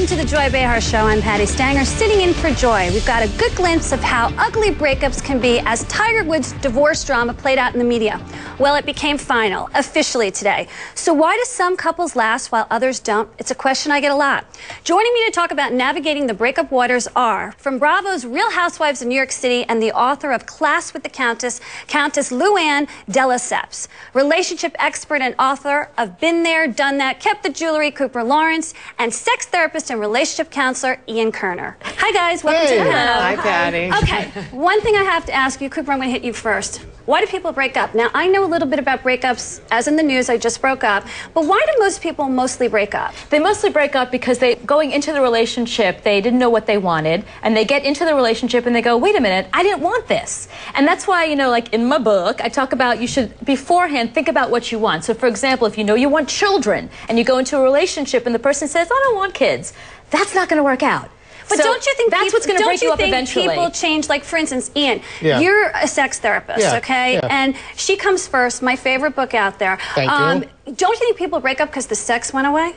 welcome to the Joy Behar Show. I'm Patty Stanger, sitting in for Joy. We've got a good glimpse of how ugly breakups can be as Tiger Woods' divorce drama played out in the media. Well, it became final, officially today. So why do some couples last while others don't? It's a question I get a lot. Joining me to talk about navigating the breakup waters are, from Bravo's Real Housewives of New York City and the author of Class with the Countess, Countess LuAnn de Lesseps, relationship expert and author of Been There, Done That, Kept the Jewelry, Cooper Lawrence, and sex therapist and relationship counselor Ian Kerner. Hi guys, welcome to the show. Hi Patty. Okay, one thing I have to ask you, Cooper, I'm going to hit you first. Why do people break up? Now, I know a little bit about breakups, as in the news, I just broke up, but why do most people mostly break up? They mostly break up because going into the relationship, they didn't know what they wanted, and they get into the relationship and they go, wait a minute, I didn't want this. And that's why, you know, like in my book, I talk about you should beforehand think about what you want. So for example, if you know you want children and you go into a relationship and the person says, I don't want kids, that's not going to work out. But So don't you think that's what's going to break you up eventually? People change? Like, for instance, Ian, you're a sex therapist, okay? And She Comes First, my favorite book out there. Thank you. Don't you think people break up because the sex went away?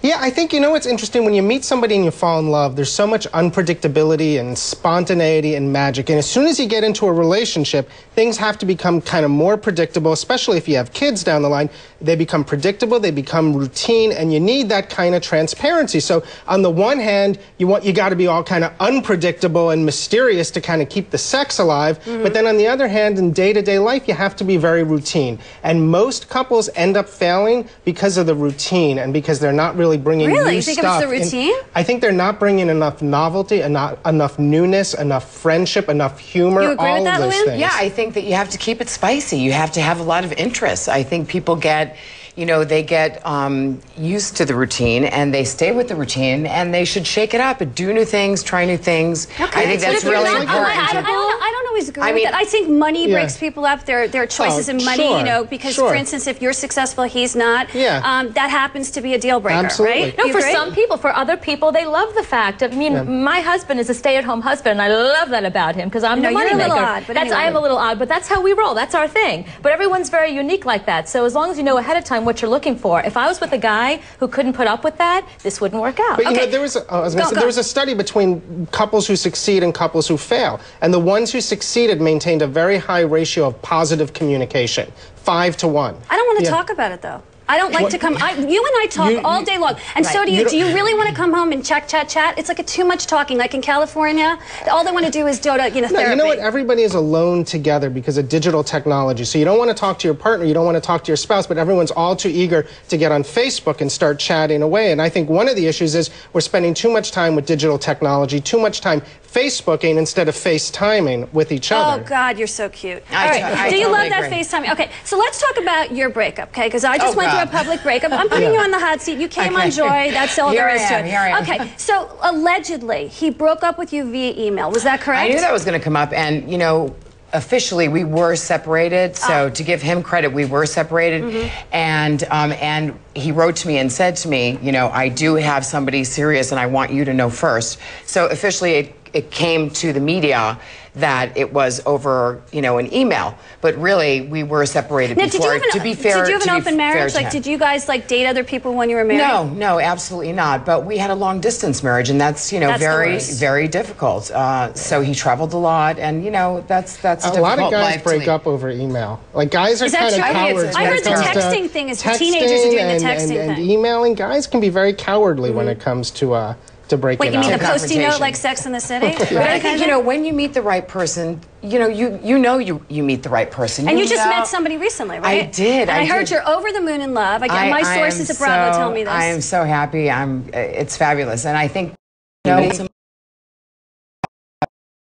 Yeah, I think, you know what's interesting, when you meet somebody and you fall in love, there's so much unpredictability and spontaneity and magic. And as soon as you get into a relationship, things have to become kind of more predictable, especially if you have kids down the line. They become predictable, they become routine, and you need that kind of transparency. So on the one hand, you got to be all kind of unpredictable and mysterious to kind of keep the sex alive. But then on the other hand, in day-to-day life, you have to be very routine. And most couples end up failing because of the routine and because they're not really bringing new stuff. Really? You think it's the routine? I think they're not bringing enough novelty, enough newness, enough friendship, enough humor, you agree all with that, of those LuAnn? things. Yeah, I think that you have to keep it spicy. You have to have a lot of interest. I think people get, you know, they get used to the routine and they stay with the routine, and they should shake it up and do new things, try new things. Okay. I think that's really important. I don't always agree with that. I think money breaks people up. There are choices in money, you know, because, for instance, if you're successful, he's not. That happens to be a deal breaker, right? No, for some people. For other people, they love the fact of, I mean, my husband is a stay-at-home husband, and I love that about him because I'm the money maker. I am a little odd, but that's how we roll. That's our thing. But everyone's very unique like that. So as long as you know ahead of time what you're looking for. If I was with a guy who couldn't put up with that, this wouldn't work out. But you know, there was a study between couples who succeed and couples who fail, and the ones who succeeded maintained a very high ratio of positive communication, 5 to 1. I don't want to talk about it, though. I don't like to come. You and I talk all day long, and so do you. Do you really want to come home and chat? It's like too much talking. Like in California, all they want to do is go to therapy. You know what? Everybody is alone together because of digital technology. So you don't want to talk to your partner, you don't want to talk to your spouse, but everyone's all too eager to get on Facebook and start chatting away. And I think one of the issues is we're spending too much time with digital technology, too much time Facebooking instead of FaceTiming with each other. Oh, God, you're so cute. I do you totally love that agree. FaceTiming? Okay, so let's talk about your breakup, okay? Because I just went through a public breakup. I'm putting you on the hot seat. You came on Joy. That's all there is to it. Here I am. Okay, so allegedly, he broke up with you via email. Was that correct? I knew that was going to come up, and, you know, officially we were separated, so to give him credit, we were separated. And he wrote to me and said to me, you know, I do have somebody serious and I want you to know first. So officially it came to the media that it was over, you know, an email, but really we were separated before. To be fair, did you have an open marriage? Like, did you guys date other people when you were married? No, absolutely not. But we had a long distance marriage, and that's, you know, very difficult. So he traveled a lot, and, you know, that's a lot of guys break up over email. Like, guys are kind of cowards. I heard the texting thing is the teenagers are doing the texting thing. And emailing, guys can be very cowardly when it comes to breaking up. Wait, you mean the Post-it note like Sex in the City? But I think, you know, when you meet the right person, you know, you meet the right person. And you just met somebody recently, right? I did. And I heard you're over the moon in love. My sources at Bravo tell me this. I am so happy. It's fabulous. And I think, you know,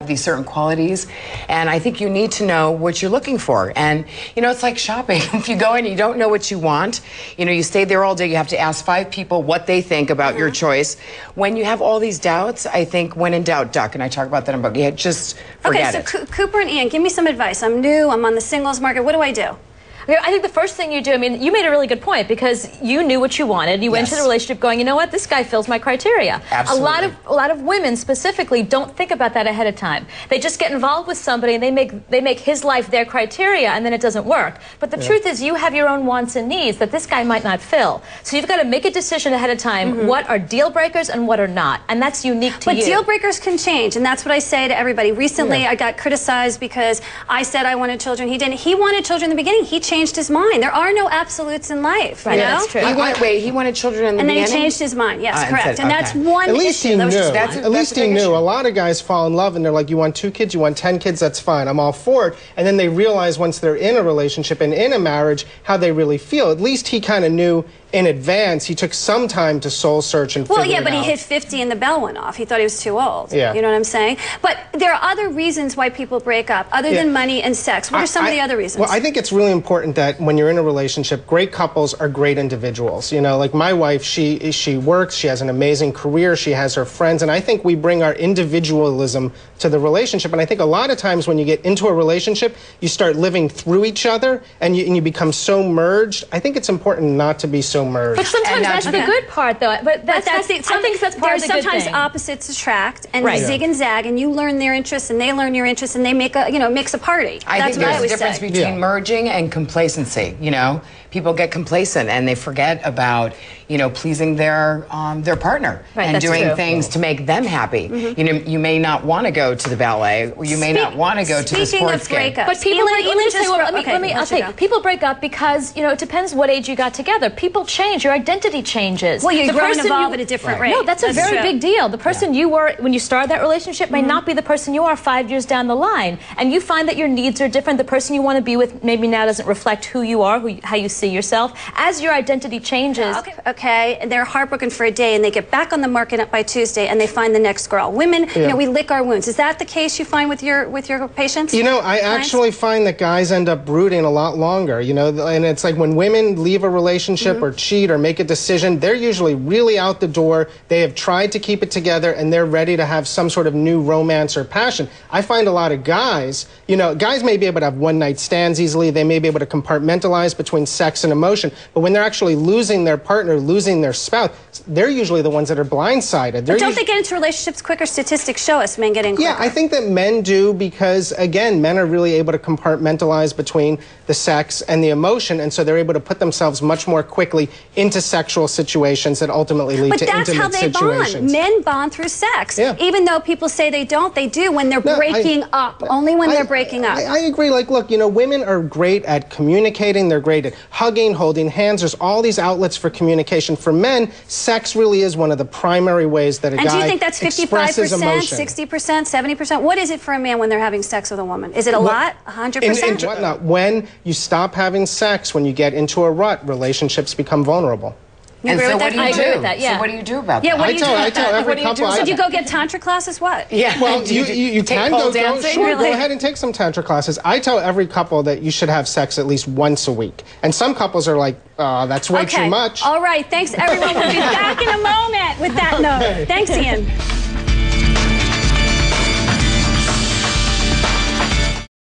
these certain qualities, and I think you need to know what you're looking for. And, you know, it's like shopping. If you go in and you don't know what you want, you know, you stay there all day, you have to ask 5 people what they think about your choice. When you have all these doubts, I think when in doubt, duck, and I talk about that in the book. Just forget it. Okay, so Cooper and Ian, give me some advice. I'm new, I'm on the singles market. What do I do? I think the first thing you do, I mean, you made a really good point because you knew what you wanted. You went into the relationship going, you know what, this guy fills my criteria. Absolutely. A lot of women specifically don't think about that ahead of time. They just get involved with somebody and they make his life their criteria, and then it doesn't work. But the truth is, you have your own wants and needs that this guy might not fill. So you've got to make a decision ahead of time. What are deal breakers and what are not, and that's unique to you. But deal breakers can change, and that's what I say to everybody. Recently, I got criticized because I said I wanted children. He didn't. He wanted children in the beginning. He changed his mind. There are no absolutes in life. Right, you know? that's true. He wanted children in the beginning? And then he changed his mind. Yes, correct. And that's At one least issue. he knew. At least he knew. A lot of guys fall in love and they're like, you want 2 kids, you want 10 kids, that's fine. I'm all for it. And then they realize once they're in a relationship and in a marriage how they really feel. At least he kind of knew in advance. He took some time to soul search and figure it out. Well, yeah, but he hit 50 and the bell went off. He thought he was too old. Yeah. You know what I'm saying? But there are other reasons why people break up, other than money and sex. What are some of the other reasons? Well, I think it's really important that when you're in a relationship, great couples are great individuals. You know, like my wife, she works, she has an amazing career, she has her friends, and I think we bring our individualism to the relationship. And I think a lot of times when you get into a relationship, you start living through each other and you become so merged. I think it's important not to be so merged. But sometimes that's the good part, though. But I think that's part of the good thing. Sometimes opposites attract, and zig and zag, and you learn their interests, and they learn your interests, and they make a mix a party. I think there's a difference between merging and complacency. You know, people get complacent and they forget about pleasing their partner and doing things to make them happy. You know, you may not want to go to the ballet, or you may not want to go to the sports game. But people people break up because it depends what age you got together. People change. Your identity changes. Well, you grow and evolve at a different rate. No, that's a very big deal. The person you were when you started that relationship may not be the person you are 5 years down the line, and you find that your needs are different. The person you want to be with maybe now doesn't reflect who you are, how you see yourself. As your identity changes. Okay, and they're heartbroken for a day, and they get back on the market by Tuesday, and they find the next girl. Women, we lick our wounds. Is that the case you find with your patients? I actually find that guys end up brooding a lot longer. And it's like when women leave a relationship or cheat or make a decision, they're usually really out the door. They have tried to keep it together, and they're ready to have some sort of new romance or passion. I find a lot of guys, guys may be able to have one-night stands easily. They may be able to compartmentalize between sex and emotion, but when they're actually losing their partner, losing their spouse, they're usually the ones that are blindsided. But don't they get into relationships quicker? Statistics show us men get in quicker. Yeah, I think that men do because, again, men are really able to compartmentalize between the sex and the emotion, and so they're able to put themselves much more quickly into sexual situations that ultimately lead to intimate situations. But that's how they bond. Men bond through sex. Yeah. Even though people say they don't, they do when they're breaking up. Only when they're breaking up. I agree. Like, look, women are great at communicating. They're great at hugging, holding hands. There's all these outlets for communication. For men, sex really is one of the primary ways that a guy expresses emotion. And do you think that's 55%, 60%, 70%? What is it for a man when they're having sex with a woman? Is it a lot? 100%? When you stop having sex, when you get into a rut, relationships become vulnerable. And so what do you do? I agree with that, yeah. So what do you do about that? Yeah, what do you do? I tell every couple. Should you go get tantra classes? What? Yeah. Well, you can go dancing. Sure, go ahead and take some tantra classes. I tell every couple that you should have sex at least once a week. And some couples are like, that's way too much. All right. Thanks, everyone. We'll be back in a moment with that note. Thanks, Ian.